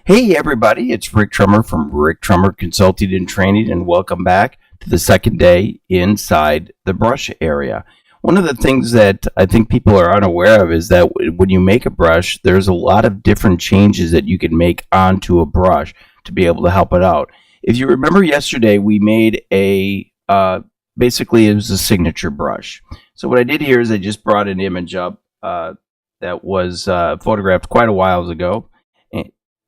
Hey everybody, it's Rick Trummer from Rick Trummer Consulting and Training, and welcome back to the second day inside the brush area. One of the things that I think people are unaware of is that when you make a brush, there's a lot of different changes that you can make onto a brush to be able to help it out. If you remember yesterday, we made basically it was a signature brush. So what I did here is I just brought an image up that was photographed quite a while ago,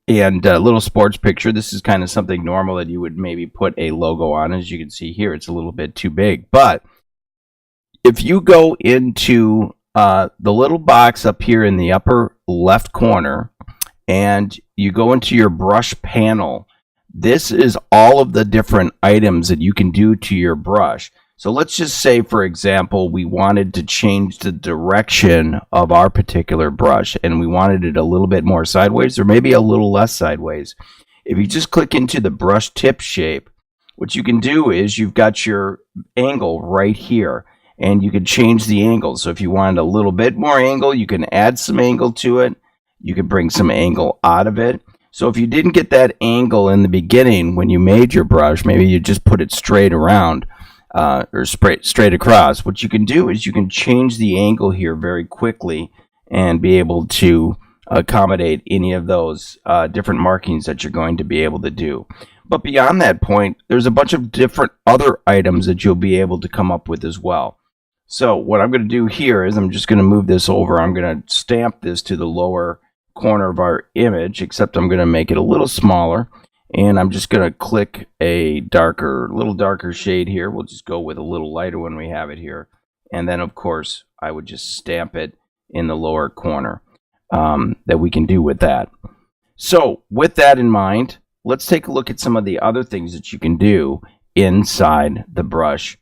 and a little sports picture. This is kind of something normal that you would maybe put a logo on. As you can see here, it's a little bit too big. But if you go into the little box up here in the upper left corner and you go into your brush panel, this is all of the different items that you can do to your brush. So let's just say, for example, we wanted to change the direction of our particular brush and we wanted it a little bit more sideways or maybe a little less sideways. If you just click into the brush tip shape, what you can do is you've got your angle right here and you can change the angle. So if you wanted a little bit more angle, you can add some angle to it. You can bring some angle out of it. So if you didn't get that angle in the beginning when you made your brush, maybe you just put it straight around. Or straight across. What you can do is you can change the angle here very quickly and be able to accommodate any of those different markings that you're going to be able to do. But beyond that point, there's a bunch of different other items that you'll be able to come up with as well. So what I'm going to do here is I'm just going to move this over. I'm going to stamp this to the lower corner of our image, except I'm going to make it a little smaller. And I'm just going to click a little darker shade here. We'll just go with a little lighter when we have it here. And then, of course, I would just stamp it in the lower corner that we can do with that. So with that in mind, let's take a look at some of the other things that you can do inside the brush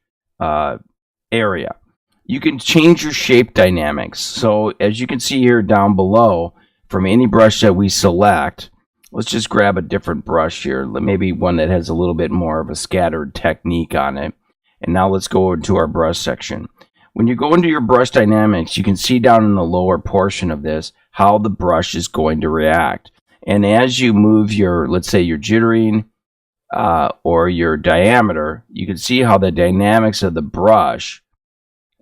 area. You can change your shape dynamics. So as you can see here down below, from any brush that we select, let's just grab a different brush here, maybe one that has a little bit more of a scattered technique on it. And now let's go into our brush section. When you go into your brush dynamics, you can see down in the lower portion of this how the brush is going to react. And as you move your, let's say your jittering or your diameter, you can see how the dynamics of the brush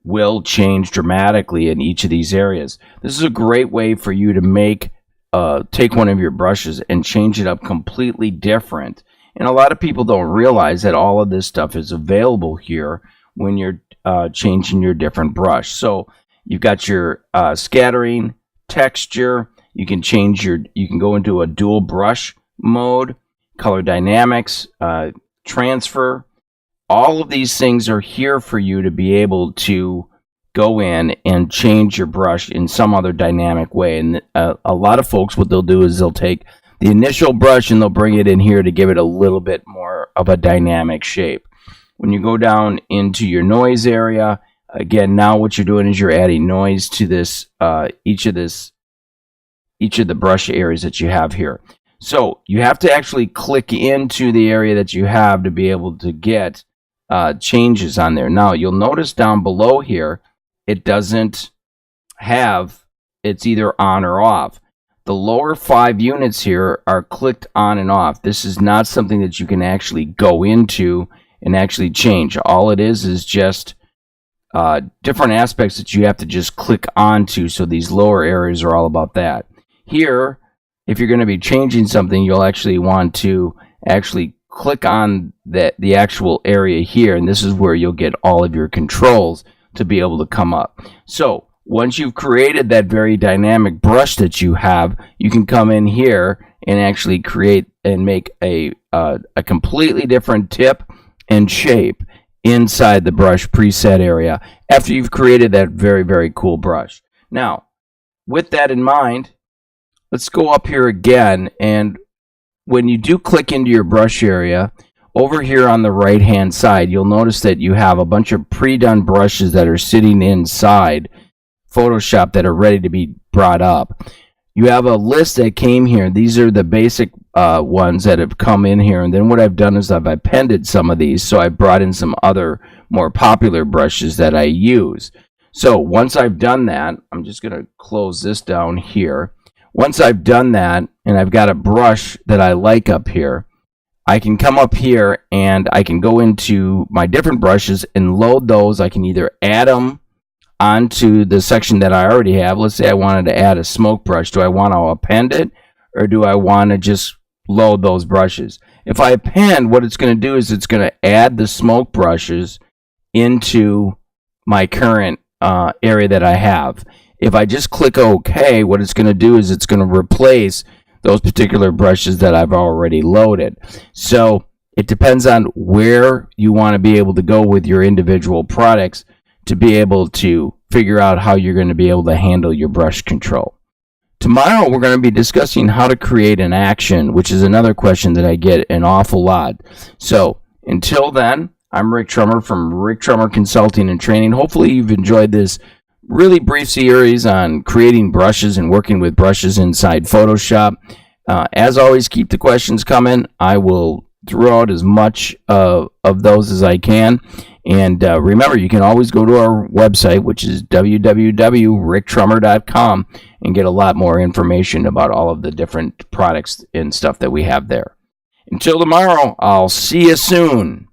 will change dramatically in each of these areas. This is a great way for you to take one of your brushes and change it up completely different. And a lot of people don't realize that all of this stuff is available here when you're changing your different brush. So you've got your scattering, texture. You can go into a dual brush mode, color dynamics, transfer. All of these things are here for you to be able to go in and change your brush in some other dynamic way. And a lot of folks, what they'll do is they'll take the initial brush and they'll bring it in here to give it a little bit more of a dynamic shape. When you go down into your noise area, again, now what you're doing is you're adding noise to this each of the brush areas that you have here. So you have to actually click into the area that you have to be able to get changes on there. Now you'll notice down below here, it doesn't have, it's either on or off. The lower 5 units here are clicked on and off. This is not something that you can actually go into and actually change. All it is just different aspects that you have to just click onto. So these lower areas are all about that. Here, if you're going to be changing something, you'll actually want to actually click on the actual area here. And this is where you'll get all of your controls to be able to come up. So once you've created that very dynamic brush that you have, you can come in here and actually create and make a completely different tip and shape inside the brush preset area after you've created that very, very cool brush. Now, with that in mind, let's go up here again, and when you do click into your brush area, over here on the right hand side, you'll notice that you have a bunch of pre-done brushes that are sitting inside Photoshop that are ready to be brought up. You have a list that came here. These are the basic ones that have come in here, and then what I've done is I've appended some of these, so I brought in some other more popular brushes that I use. So once I've done that, I'm just going to close this down here. Once I've done that and I've got a brush that I like up here, I can come up here and I can go into my different brushes and load those. I can either add them onto the section that I already have. Let's say I wanted to add a smoke brush. Do I want to append it, or do I want to just load those brushes? If I append, what it's going to do is it's going to add the smoke brushes into my current area that I have. If I just click OK, what it's going to do is it's going to replace those particular brushes that I've already loaded. So it depends on where you want to be able to go with your individual products to be able to figure out how you're going to be able to handle your brush control. Tomorrow we're going to be discussing how to create an action, which is another question that I get an awful lot. So until then, I'm Rick Trummer from Rick Trummer Consulting and Training. Hopefully you've enjoyed this really brief series on creating brushes and working with brushes inside Photoshop. As always, keep the questions coming. I will throw out as much of those as I can. And remember, you can always go to our website, which is www.ricktrummer.com, and get a lot more information about all of the different products and stuff that we have there. Until tomorrow, I'll see you soon.